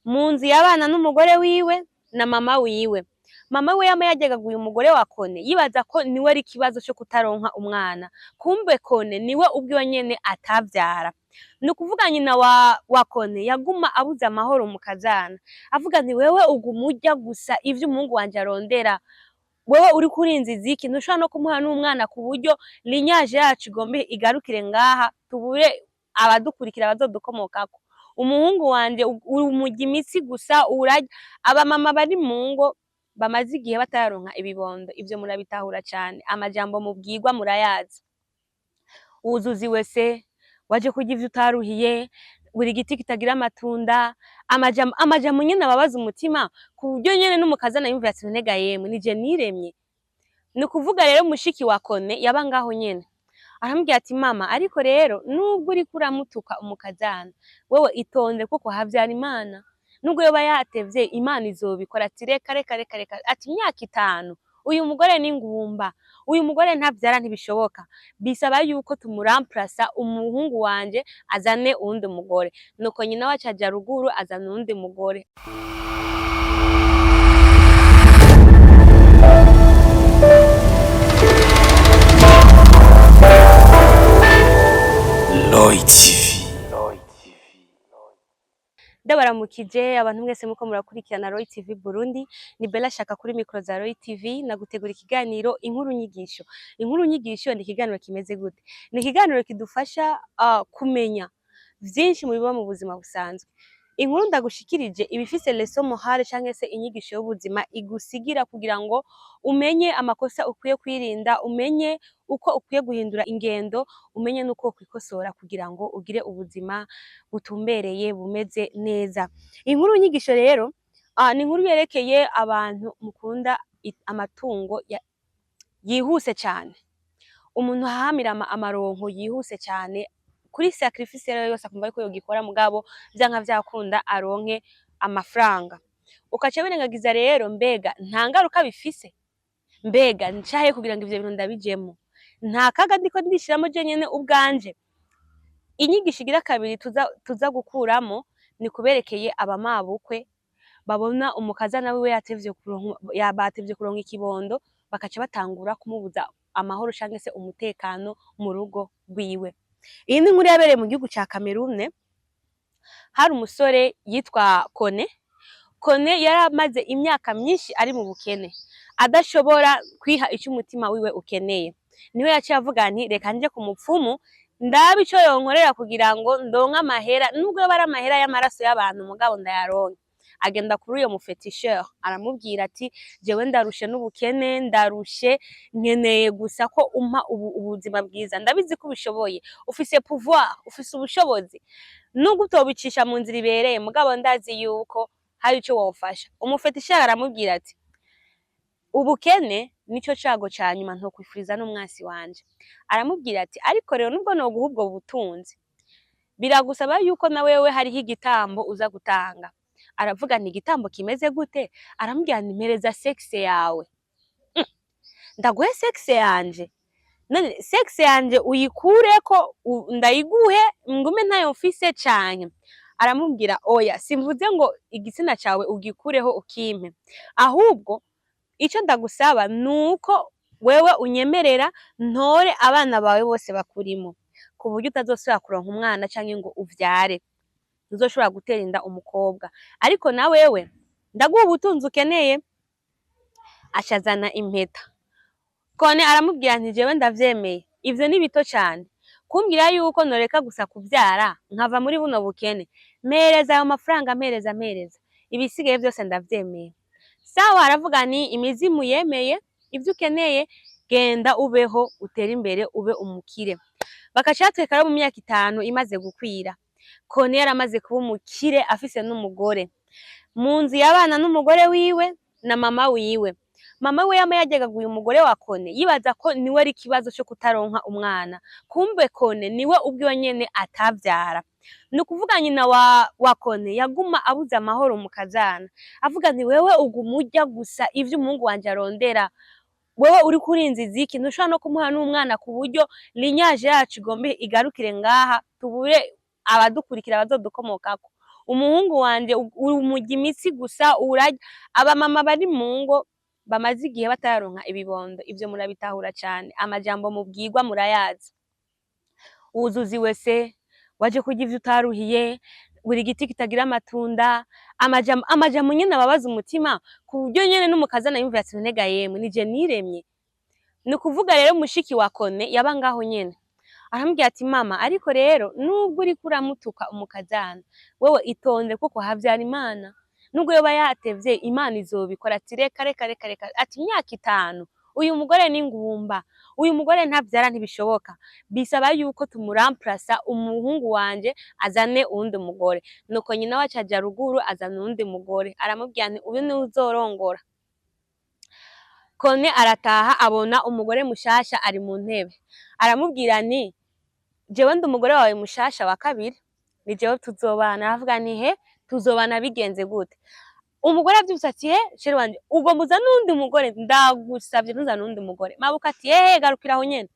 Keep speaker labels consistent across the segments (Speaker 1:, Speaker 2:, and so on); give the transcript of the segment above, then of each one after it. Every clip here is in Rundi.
Speaker 1: mu nzu yabana n'umugore wiwe na mama wiwe. Mama we yama yajyaga uyu mugore wa Kone yibaza ko niwe ari ikibazo cyo kutaronka umwana, kumbe Kone niwe ubwiwe nyene atavyara. Ni ukuvuga nyina wa Kone yaguma abuze amahoro mu kazana, avuga nti wewe uguma urya gusa ivyo umuhungu wanje arondera, wewe uri kurinziza iki? Ntushobora no kumuha n'umwana ku buryo linyaje yacu igombe igarukire ngaha, tubure abadukurikira bazodukomokako. Umuhungu wanje umurya imitsi gusa, urarya. Abamama bari mu ngo bamaze igihe bataronka ibibondo, ivyo murabitahura cane, amajambo mubwirwa murayazi. Wuzuziwe se, waje kurya ivyo utaruhiye, buri giti kitagira amatunda, amajambo nyene ababaza umutima, ku buryo nyene n'umukazana yumvira ati none ga yemwe nije niremye. Ni ukuvuga rero mushiki wa Kone yaba ngaho nyene, aramubwira ati mama ariko rero nubwo uriko uramutuka umukazana, wewe itonde kuko havyara Imana, nubwo yoba yatevye Imana izobikora. Ati reka reka reka reka, ati imyaka 5 uyu mugore ni ngumba, uyu mugore ntavyara, ntibishoboka, bisaba yuko tumuramplasa umuhungu wanje azane uwundi mugore. Nuko nyina wacu aja ruguru azana uwundi mugore.
Speaker 2: Roy TV.
Speaker 1: Ndabaramukije abantu mwese muko murakurikirana Roy TV Burundi, ni Bella Shaka kuri micro za Roy TV, nagutegura ikiganiro inkuru nyigisho. Inkuru nyigisho ni ikiganiro kimeze gute? Ni ikiganiro kidufasha kumenya vyinshi mu biba mu buzima busanzwe. Inkuru ndagushikirije ibifise leçon morale canke se inyigisho y'ubuzima igusigira kugira ngo umenye amakosa ukwiye kwirinda, umenye uko ukwiye guhindura ingendo, umenye nuko kwikosora kugira ngo ugire ubuzima butumbereye bumeze neza. Inkuru nyigisho rero ni inkuru yerekeye abantu mukunda amatungo yihuse cyane. Umuntu ahamira amaronko yihuse cyane, kuri sacrifice rero yose akumva yuko yogikora mugabo vyanka vyakunda aronke amafaranga. Ukaca birengagiza rero mbega nta ngaruka bifise, mbega ncahe kugira ngo ivyo bintu ndabijemo, nta kaga ndiko ndishiramo je nyene ubwanje. Inyigisho igira kabiri tuza gukuramo ni kuberekeye abamabukwe babona umukazana wiwe yabatevye kuronka ikibondo, bakaca batangura kumubuza amahoro canke se umutekano mu rugo rwiwe. Iyi ni inkuru yabereye mu gihugu ca Cameroon. Hari umusore yitwa Kone. Kone yaramaze imyaka myinshi ari mu bukene, adashobora kwiha ico umutima wiwe ukeneye. Niwe yaciye avuga nti reka nje ku mupfumu ndabe ico yonkorera kugira ngo ndonke amahera, nubwo yoba ari amahera y'amaraso y'abantu mugabo ndayaronke. Agenda kuri uyo mufetisheur aramubwira ati jewe ndarushe n'ubukene, ndarushe, nkeneye gusa ko umpa ubuzima bwiza, ndabizi ko ubishoboye, ufise pouvoir, ufise ubushobozi, nubwo utobicisha mu nzira ibereye mugabo ndazi yuko hari ico wofasha. Umufetisheur aramubwira ati ubukene nico cago ca nyuma ntokwifuriza n'umwasi wanje. Aramubwira ati ariko rero nubwo noguha ubwo butunzi, biragusaba yuko na wewe hariho igitambo uza gutanga. Aravuga nti igitambo kimeze gute? Aramubwira nti mpereza sexe yawe. Ndaguhe sexe yanje? None sexe yanje uyikureko ndayiguhe ngume ntayo mfise canke? Aramubwira oya, simvuze ngo igitsina cawe ugikureho ukimpe, ahubwo ico ndagusaba nuko wewe unyemerera ntore abana bawe bose bakurimo, ku buryo utazosubira kuronka umwana canke ngo uvyare, uzoshobora gutera inda umukobwa, ariko na wewe ndaguha ubutunzi ukeneye. Ashazana impeta. Kone aramubwira nti jewe ndavyemeye, ivyo ni bito cane, kumbwira yuko noreka gusa kuvyara nkava muri buno bukene, mpereza ayo mafaranga, mpereza, ibisigaye vyose ndavyemeye. Sawa, aravuga ni imizimu yemeye, ivyo ukeneye genda ubeho, utere imbere, ube umukire. Bakaca batweka rero mu myaka 5 imaze gukwira, Kone yaramaze kuba umukire afise n'umugore, mu nzu yabana n'umugore wiwe na mama wiwe. Mama we yama yajyaga uyu mugore wa Kone yibaza ko niwe ari ikibazo cyo kutaronka umwana, kumbe Kone niwe ubwiwe nyene atavyara. Ni ukuvuga nyina wa Kone yaguma abuze amahoro mu kazana, avuga nti wewe uguma urya gusa ivyo umuhungu wanje arondera, wewe uri kurinziza iki? Ntushobora no kumuha n'umwana ku buryo linyaje yacu igombe igarukire ngaha, tubure abadukurikira bazodukomokako. umuhungu wanje umurya imitsi gusa urarya. Abamama bari mu ngo bamaze igihe bataronka ibibondo, ivyo murabitahura cane, amajambo mubwirwa murayazi. Wuzuziwe se, waje kurya ivyo utaruhiye, buri giti kitagira amatunda, amajambo nyene ababaza umutima ku buryo nyene n'umukazana yumvira ati none ga yemwe nije niremye. Ni ukuvuga rero mushiki wa Kone yaba ngaho nyene aramubwira ati mama ariko rero nubwo uriko uramutuka umukazana wewe itonde kuko havyara Imana, nubwo yoba yatevye Imana izobikora. Ati reka reka reka reka, ati imyaka 5 uyu mugore ni ngumba, uyu mugore ntavyara ntibishoboka, bisaba yuko tumuramplasa umuhungu wanje azane uwundi mugore. Nuko nyina wacu aja ruguru azana uwundi mugore, aramubwira nti uyu niwe uzorongora. Kone arataha abona umugore mushasha ari mu ntebe, aramubwira nti jewe ndi umugore wawe mushasha wa kabiri, ni jewe tuzobana. Aravuga nti he tuzobana bigenze gute? Umugore avyutse ati he sheri wanje ugomba uzane n'undi mugore, ndagusavye ntuzane n'undi mugore. Mabuka ati garukira aho nyene,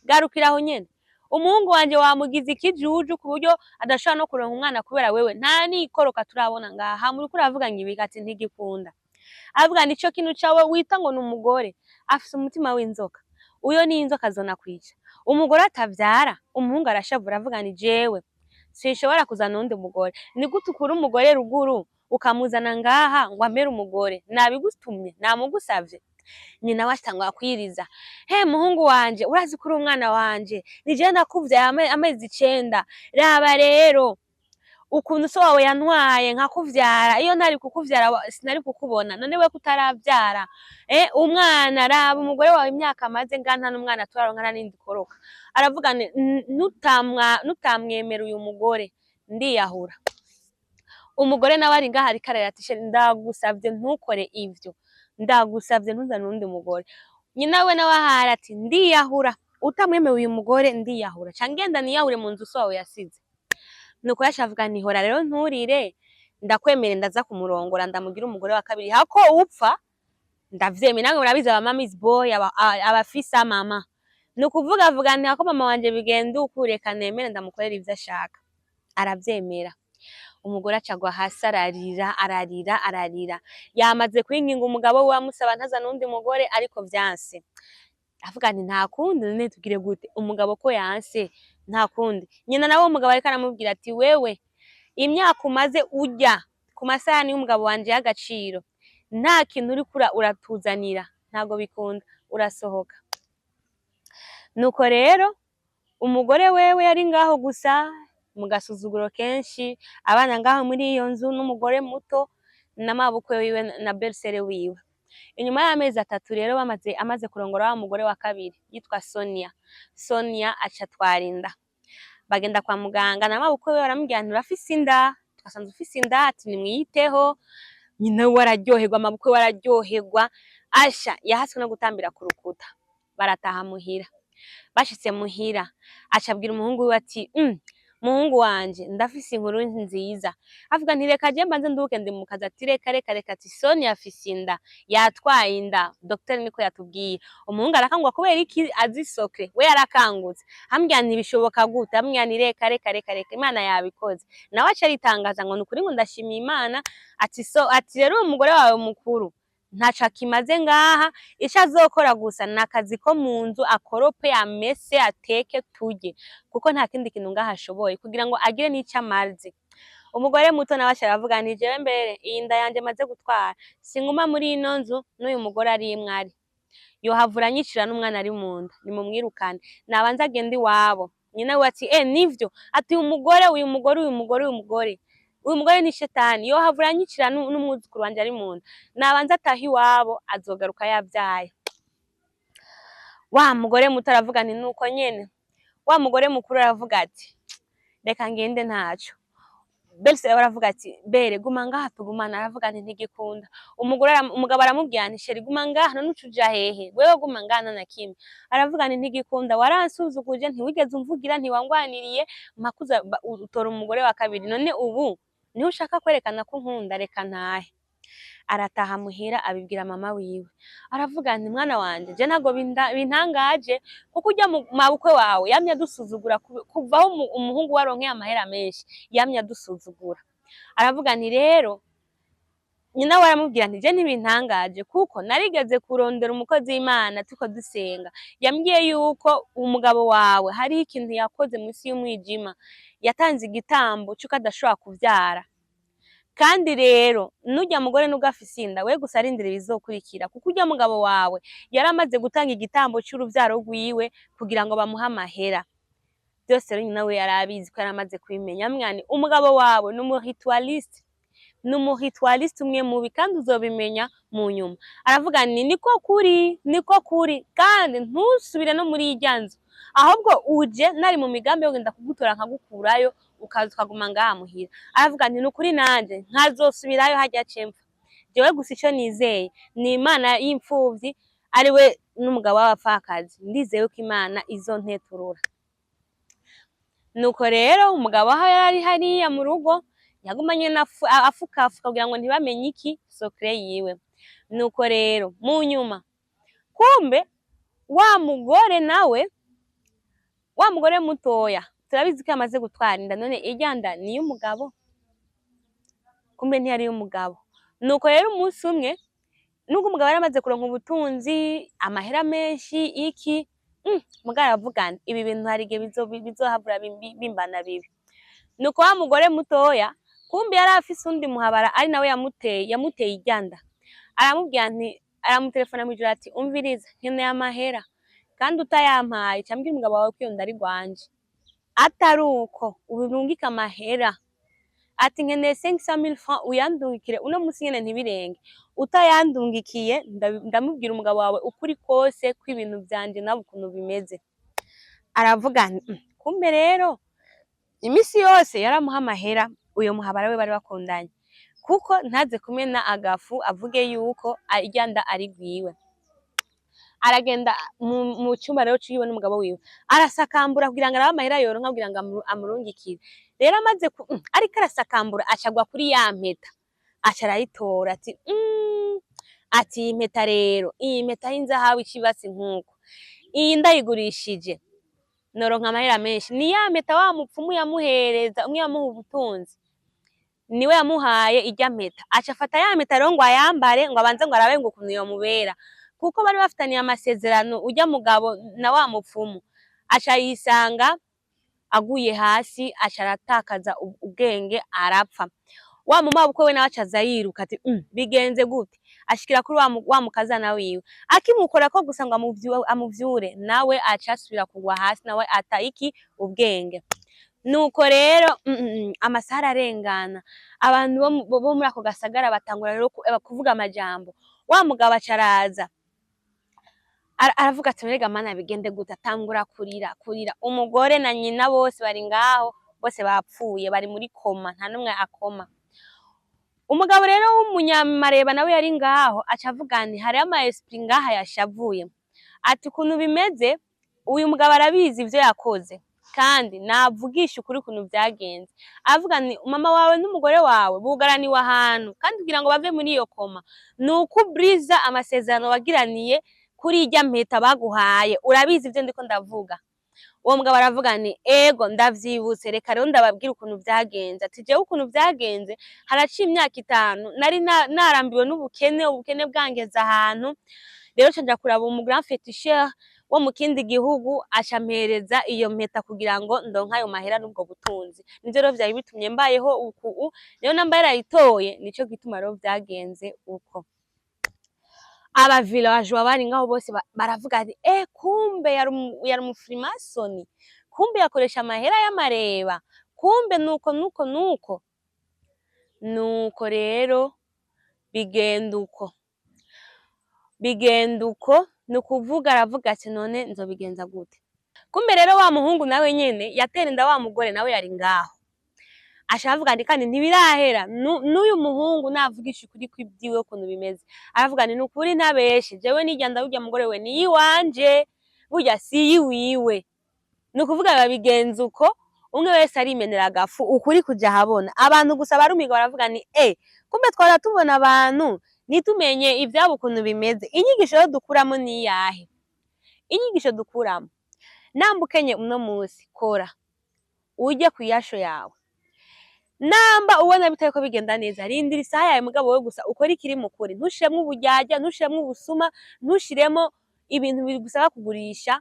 Speaker 1: garukira aho nyene, umuhungu wanje wamugize ikijuju ku buryo adashobora no kuronka umwana kubera wewe, nta nikoroka turabona ngaha muri kuri avuga ngo ibiki. Ati ntigikunda. Avuga nico kintu cawe wita ngo n'umugore afise umutima w'inzoka, uyo ni inzoka zona kwica. Umugore atavyara umuhungu arashavura avuga ni jewe sinshobora kuzana undi mugore. Ni gute ukura umugore ruguru ukamuzana ngaha ngo amere umugore? Nabigutumye namugusavye? Nyina washtangwa kwiriza, he muhungu wanje urazi kuri umwana wanje nije nakuvyaye amezi 9, raba rero ukuntu so wawe yantwaye nkakuvyara, iyo ntari kukuvyara sinari kukubona, none we kutaravyara umwana raba umugore wawe imyaka amaze ngana n'umwana turaronkana n'indi koroka. Aravuga nutamwemera uyu mugore ndiyahura. Umugore nawe ari ngaha ariko arayati ndagusavye ntukore ivyo, ndagusavye ntuzane uwundi mugore. Nyina we nawe ahara ati ndiyahura, utamwemeye uyu mugore ndiyahura, ca ngenda niyahure mu nzu so wawe yasize. Nuko yashavuga nti hora rero nturire, ndakwemere ndaza kumurongora ndamugira umugore wa kabiri, hako upfa ndavyemeye. Namwe murabizi aba mama's boy abafisa mama, nukuvuga avuga nti hako mama wanje bigenda ukureka nemere ndamukorera ivyo ashaka. Aravyemera. Umugore acagwa hasi ararira ararira ararira, yamaze kwinginga umugabo we amusaba ntazana undi mugore ariko vyanse. Avuga nti nta kundi none tugire gute, umugabo ko yanse nta kundi. Nyina nawe umugabo ariko aramubwira ati wewe imyaka umaze urya ku masahani y'umugabo wanje y'agaciro, nta kintu uriko uratuzanira, ntago bikunda, urasohoka. Nuko rero umugore wewe yari ngaho gusa mu gasuzuguro kenshi, abana ngaho muri iyo nzu n'umugore muto n'amabukwe wiwe na belle-sœur wiwe. Inyuma y'amezi 3 rero amaze kurongora wa mugore wa kabiri yitwa Sonia. Sonia aca twarinda bagenda kwa muganga, n'amabukwe we baramubwira nti urafise inda, twasanze ufise inda, ati nimwiyiteho. Nyina we araryoherwa, amabukwe we araryoherwa, asha yahaswe no gutambira ku rukuta. Barataha muhira. Bashitse muhira aca abwira umuhungu we ati muhungu wanje ndafise inkuru nziza. Avuga nti reka je mbanze nduke ndi mu kazi. Ati reka reka reka, ati Sonia afise inda, yatwaye inda, docteur niko yatubwiye. Umuhungu arakangwa kubera iki azi sokre, we yarakangutse ambwira nti bishoboka gute, ambwira nti reka reka reka reka Imana yabikoze. Nawe aca aritangaza ngo nukuri ngo ndashimiye Imana. Ati rero umugore wawe mukuru ntaca kimaze ngaha, ico azokora gusa nakazi ko mu nzu akorope amese ateke turye, kuko nta kindi kintu ngaha ashoboye kugira ngo agire n'ico amazi. Umugore muto nawe aravuga nti jewe mbere iyi nda yanje maze gutwara singuma muri ino nzu n'uyu mugore ari imwari, yohavura nyicira n'umwana ari mu nda, nimumwirukane nabanza agende iwabo. Nyina we ati nivyo, ati uyu mugore ni shetani, yohavura nyicira n'umwuzukuru wanje ari mu nda, nabanza ataha iwabo azogaruka yavyaye. Wa mugore muto aravuga nti nuko nyene. Wa mugore mukuru aravuga ati reka ngende ntaco. Belle-sœur aravuga ati bere guma ngaha tugumana. Aravuga nti ntigikunda. Umugabo aramubwira nti sheri guma ngaha none ucuja hehe, wewe guma ngaha na kimwe. Aravuga nti ntigikunda, waransuzuguje, ntiwigeze umvugira, ntiwangwaniriye, makuza utora umugore wa kabiri, none ubu niho ushaka kwerekana ko nkunda, reka ntahe. Arataha muhira abibwira mama wiwe. Aravuga nti mwana wanje je ntago bintangaje kuko urya mabukwe wawe yamye adusuzugura, kuvaho umuhungu waronkeye amahera menshi yamye adusuzugura. aravuga nti rero nyina we aramubwira nti je ntibintangaje kuko narigeze kurondera umukozi w'Imana tuko dusenga yambwiye yuko umugabo wawe hariho ikintu yakoze munsi y'umwijima yatanze igitambo c'uko adashobora kuvyara kandi rero nurya mugore nubwo afise inda we gusa arindira ibizokurikira kuko urya mugabo wawe yaramaze gutanga igitambo c'uruvyaro rwiwe kugira ngo bamuhe amahera byose rero nyina we yarabizi ko yaramaze kubimenya mwani umugabo wawe n'umuhitwaliste umwe mubi kandi uzobimenya mu nyuma aravuga ni niko kuri kandi ntusubire no muri irya nzu ahubwo uje nari mu migambi yo genda kugutora nkagukurayo ukaza ukaguma ngaha muhira aravuga nti nukuri nanje nkazosubirayo hajya cemfa jewe gusa ico nizeye ni Imana y'imfuvyi ari we n'umugabo w'abapfakazi ndizeye ko Imana izonteturura nuko rero umugabo aho yari hariya mu rugo yagumanye afukafuka kugira ngo ntibamenye iki sokre yiwe nuko rero mu nyuma kumbe wa mugore mutoya turabizi ko yamaze gutwara inda none irya nda ni y'umugabo kumbe ntiyari y'umugabo nuko rero umunsi umwe nubwo umugabo yaramaze kuronka ubutunzi amahera menshi iki mugabo aravuga ibi bintu hari igihe bizohabura bimbana bibi nuko wa mugore mutoya kumbe yari afise undi muhabara ari nawe yamuteye iryanda aramubwira nti aramutelefona mwijoro ati umviriza nkeneye amahera kandi utayampaye cambwira umugabo wawe ko iyo nda ari rwanje atari uko urungika amahera ati nkeneye 500,000 francs uyandungikire uno musi nyene ntibirenge utayandungikiye ndamubwira umugabo wawe ukuri kose ko ibintu vyanje nawe ukuntu bimeze aravuga kumbe rero imisi yose yaramuha amahera uyo muhabara we bari bakundanye kuko ntaze kumena agafu avuge yuko irya nda ari rwiwe aragenda mu cyumba rero ciwe n'umugabo wiwe arasakambura kugira ngo arabe amahera yoronka kugira ngo amurungikire rero amaze ariko arasakambura acagwa kuri ya mpeta aca arayitora ati iyi mpeta rero iyi mpeta y'inzahabu icibasi nk'uko iyi ndayigurishije noronka amahera menshi ni ya mpeta wa mupfumu yamuhereza umwe yamuha ubutunzi niwe yamuhaye irya mpeta aca afata ya mpeta rero ngo ayambare ngo abanze ngo arabe ngo ukuntu yomubera kuko bari bafitaniye amasezerano urya mugabo na wa mupfumu aca yisanga aguye hasi aca aratakaza ubwenge arapfa wa mumabukwe we nawe acaza yiruka ati bigenze gute ashikira kuri wa mukazana wiwe akimukora ko gusa ngo amuvyure nawe aca asubira kugwa hasi nawe ata iki ubwenge nuko rero amasaha arengana abantu bo muri ako gasagara batangura rero kuvuga amajambo wa mugabo acaraza aravuga ati mbega mana bigende gute atangura kurira umugore na nyina bose bari ngaho bose bapfuye bari muri koma nta numwe akoma umugabo rero w'umunyamareba nawe yari ngaho aca avuga nti hari ama esprit ngaha yashavuye ati ukuntu bimeze uyu mugabo arabizi ivyo yakoze kandi navugisha ukuri ukuntu vyagenze avuga nti mama wawe n'umugore wawe bugaraniwe ahantu kandi kugira ngo bave muri iyo koma nuko ubriza amasezerano wagiraniye kuri irya mpeta baguhaye urabizi ivyo ndiko ndavuga uwo mugabo aravuga nti ego ndavyibutse reka rero ndababwira ukuntu vyagenze ati jewe ukuntu vyagenze haraciye imyaka 5 nari narambiwe ubukene bwangeze ahantu rero canja kuraba umu grand féticheur wo mu kindi gihugu acampereza iyo mpeta kugira ngo ndonka ayo mahera n'ubwo butunzi nivyo rero vyari bitumye mbayeho uku rero namba yarayitoye nico gituma rero vyagenze uko aba village bari ngaho bose baravuga ati kumbe yari umufrimasoni kumbe yakoresha amahera y'amareba kumbe nuko rero bigenda uko nukuvuga aravuga ati none nzobigenza gute kumbe rero wa muhungu nawe nyene yatera inda wa mugore nawe yari ngaho ashavuga ati kandi ntibirahera n'uyu muhungu navugisha ukuri kw'ibyiwe ukuntu bimeze aravuga ni nukuri ntabeshe jewe nirya ndabujya mugore we ni iwanje burya si yiwiwe nukuvuga babigenza uko umwe wese arimenera agafu ukuri kuja habona abantu gusa barumiga baravuga ni kumbe twara tubona abantu nitumenye ivyabo ukuntu bimeze inyigisho yo dukuramo ni yahe inyigisho dukuramo nambukenye uno musi kora uje kuyasho yawe namba ubona bitako bigenda neza rindira isaha yawe mugabo we gusa ukora ikiri mukuri ntushiremo ubujyajya ntushiremo ubusuma ntushiremo ibintu bigusaba kugurisha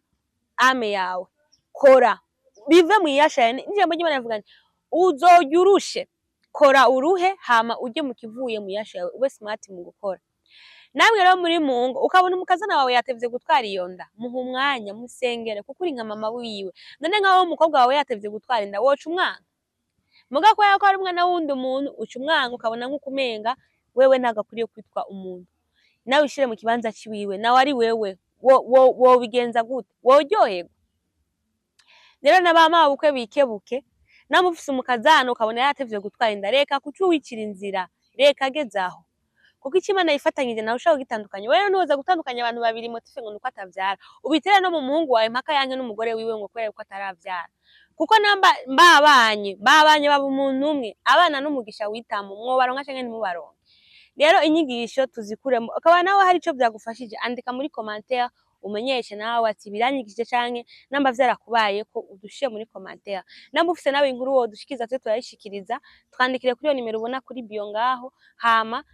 Speaker 1: ame yawe kora bive mu yashaya n'ijambo ry'Imana rivuga nti uzojya urushe kora uruhe hama uje mu kivuye mu yashaya ube smart mu gukora namwe rero muri mungo ukabona umukazana wawe yatevye gutwara iyo nda muha umwanya musengere kuko uri nka mama wiwe none nkaho umukobwa wawe yatevye gutwara inda woca umwana muga ko yako ari umwana wundi umuntu uca umwana ukabona nk'ukumenga wewe ntagakwiriye kwitwa umuntu nawe ushire mu kibanza ciwiwe nawe ari wewe wo bigenza gute woryoherwa rero n'abama bukwe bikebuke namufise umukazana ukabona yatevye gutwara inda reka kucu wicira inzira reka gezaho kuko Imana yifatanyije nawe ushaka gitandukanye wewe ntuza gutandukanya abantu babiri motife ngo nuko atavyara ubitera no mu muhungu wawe mpaka yanke n'umugore wiwe ngo kwere ko ataravyara kuko namba babanye baba umuntu umwe abana n'umugisha witamu mwobaronka canke ntimubaronke rero inyigisho tuzikuremo akaba nawe hari ico byagufashije andika muri commentaire umenyeshe nawe ati biranyigishije canke namba vyarakubaye ko udushiye muri commentaire namba ufise nawe inkuru wo dushikiza twe turayishikiriza twandikire kuri yo nimero ubona kuri bio ngaho hama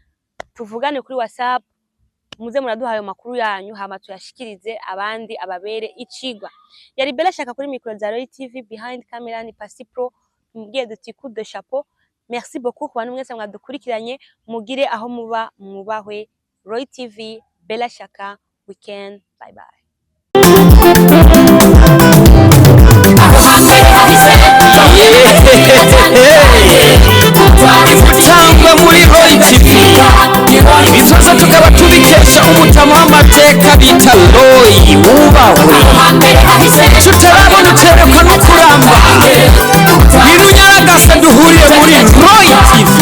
Speaker 1: tuvugane kuri WhatsApp muze muraduha ayo makuru yanyu hama tuyashikirize abandi ababere icigwa yari Bella Shaka kuri micro za Roy TV behind camera ni Pasi Pro mugiye duti coup de chapeau merci beaucoup ku bantu mwese mwadukurikiranye mugire aho muba mwubahwe Roy TV Bella Shaka weekend bye bye
Speaker 2: Tangwa muri Roy TV bizoza tukaba tubikesha umutama w'amateka bita Roy wubahwe tutarabona uterekwa no kuramba birunyaragasa duhuriye muri Roy TV